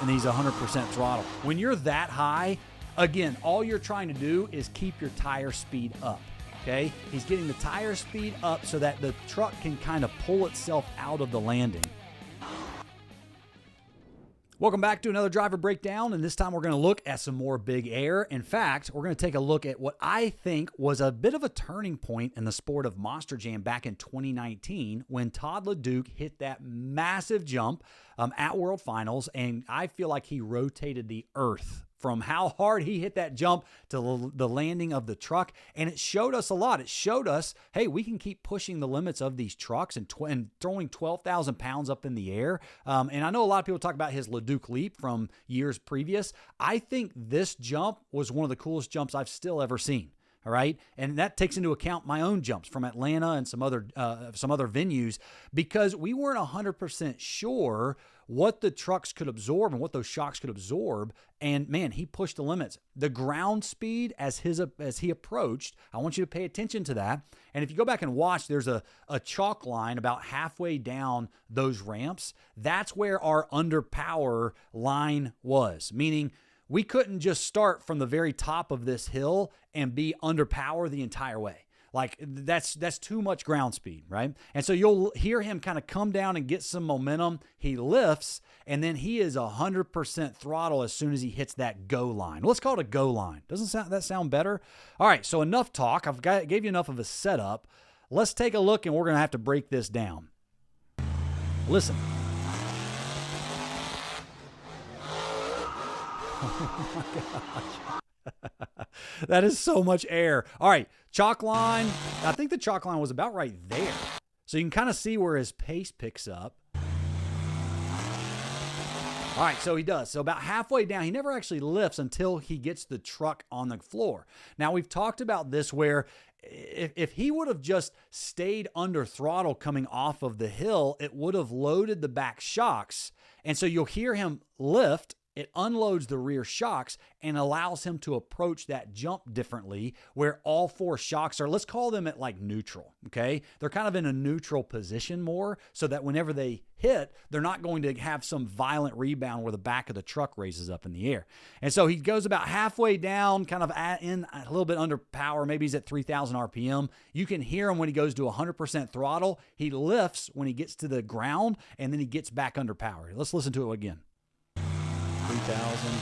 And he's 100% throttle. When you're that high, again, all you're trying to do is keep your tire speed up, okay? He's getting the tire speed up so that the truck can kind of pull itself out of the landing. Welcome back to another driver breakdown, and this time we're going to look at some more big air. In fact, we're going to take a look at what I think was a bit of a turning point in the sport of Monster Jam back in 2019 when Todd Leduc hit that massive jump at World Finals, and I feel like he rotated the earth from how hard he hit that jump to the landing of the truck. And it showed us a lot. It showed us, hey, we can keep pushing the limits of these trucks and throwing 12,000 pounds up in the air. And I know a lot of people talk about his Leduc leap from years previous. I think this jump was one of the coolest jumps I've still ever seen. All right. And that takes into account my own jumps from Atlanta and some other venues, because we weren't 100% sure what the trucks could absorb and what those shocks could absorb. And man, he pushed the limits. The ground speed as he approached, I want you to pay attention to that. And if you go back and watch, there's a chalk line about halfway down those ramps. That's where our under power line was, meaning we couldn't just start from the very top of this hill and be under power the entire way. Like that's too much ground speed, right? And so you'll hear him kind of come down and get some momentum. He lifts, and then he is 100% throttle as soon as he hits that go line. Let's call it a go line. Doesn't that sound better? All right, so enough talk. Gave you enough of a setup. Let's take a look, and we're going to have to break this down. Listen. Oh my gosh. That is so much air. All right, chalk line. I think the chalk line was about right there. So you can kind of see where his pace picks up. All right, so he does. So about halfway down, he never actually lifts until he gets the truck on the floor. Now, we've talked about this where if he would have just stayed under throttle coming off of the hill, it would have loaded the back shocks. And so you'll hear him lift. It unloads the rear shocks and allows him to approach that jump differently, where all four shocks are, let's call them at like neutral, okay? They're kind of in a neutral position more, so that whenever they hit, they're not going to have some violent rebound where the back of the truck raises up in the air. And so he goes about halfway down, kind of in a little bit under power. Maybe he's at 3,000 RPM. You can hear him when he goes to 100% throttle. He lifts when he gets to the ground, and then he gets back under power. Let's listen to it again. 3,000.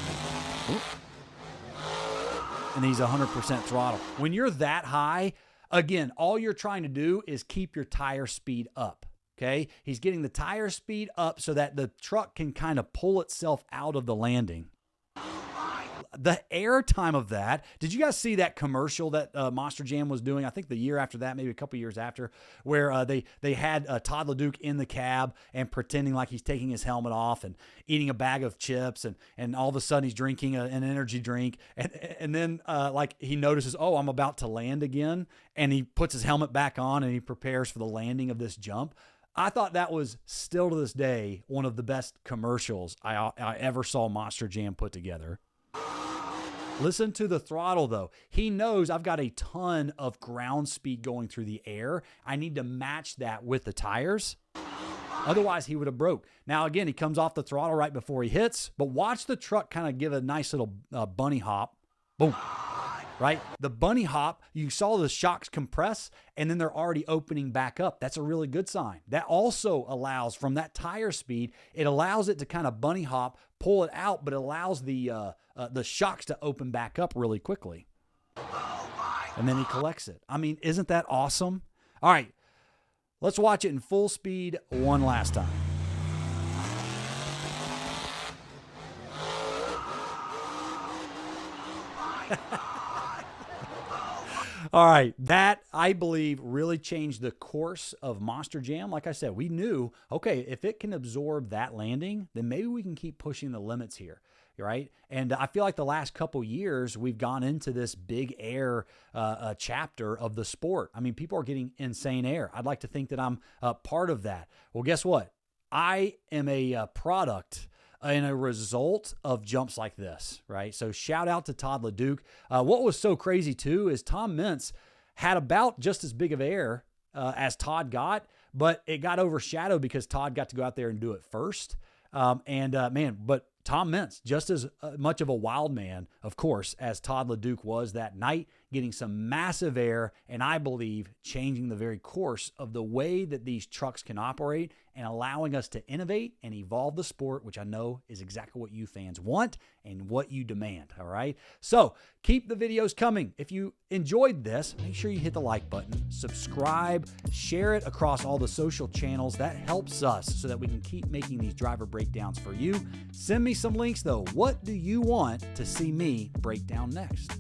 And he's 100% throttle. When you're that high, again, all you're trying to do is keep your tire speed up, okay? He's getting the tire speed up so that the truck can kind of pull itself out of the landing. The air time of that, did you guys see that commercial that Monster Jam was doing? I think the year after that, maybe a couple years after, where they had Todd Leduc in the cab and pretending like he's taking his helmet off and eating a bag of chips, and all of a sudden he's drinking an energy drink, and then like he notices, oh, I'm about to land again, and he puts his helmet back on and he prepares for the landing of this jump. I thought that was still to this day one of the best commercials I ever saw Monster Jam put together. Listen to the throttle, though. He knows I've got a ton of ground speed going through the air. I need to match that with the tires. Otherwise, he would have broke. Now, again, he comes off the throttle right before he hits, but watch the truck kind of give a nice little bunny hop. Boom. Right? The bunny hop, you saw the shocks compress, and then they're already opening back up. That's a really good sign. That also allows, from that tire speed, it allows it to kind of bunny hop, pull it out, but it allows the shocks to open back up really quickly. And then he collects it. I mean, isn't that awesome? All right, let's watch it in full speed one last time. All right, that, I believe, really changed the course of Monster Jam. Like I said, we knew, okay, if it can absorb that landing, then maybe we can keep pushing the limits here, right? And I feel like the last couple years, we've gone into this big air chapter of the sport. I mean, people are getting insane air. I'd like to think that I'm part of that. Well, guess what? I am a product and a result of jumps like this, right? So shout out to Todd Leduc. What was so crazy too is Tom Mintz had about just as big of air as Todd got, but it got overshadowed because Todd got to go out there and do it first. But Tom Meents, just as much of a wild man, of course, as Todd Leduc was that night, getting some massive air, and I believe changing the very course of the way that these trucks can operate and allowing us to innovate and evolve the sport, which I know is exactly what you fans want and what you demand, all right? So keep the videos coming. If you enjoyed this, make sure you hit the like button, subscribe, share it across all the social channels. That helps us so that we can keep making these driver breakdowns for you. Send me some links, though. What do you want to see me break down next?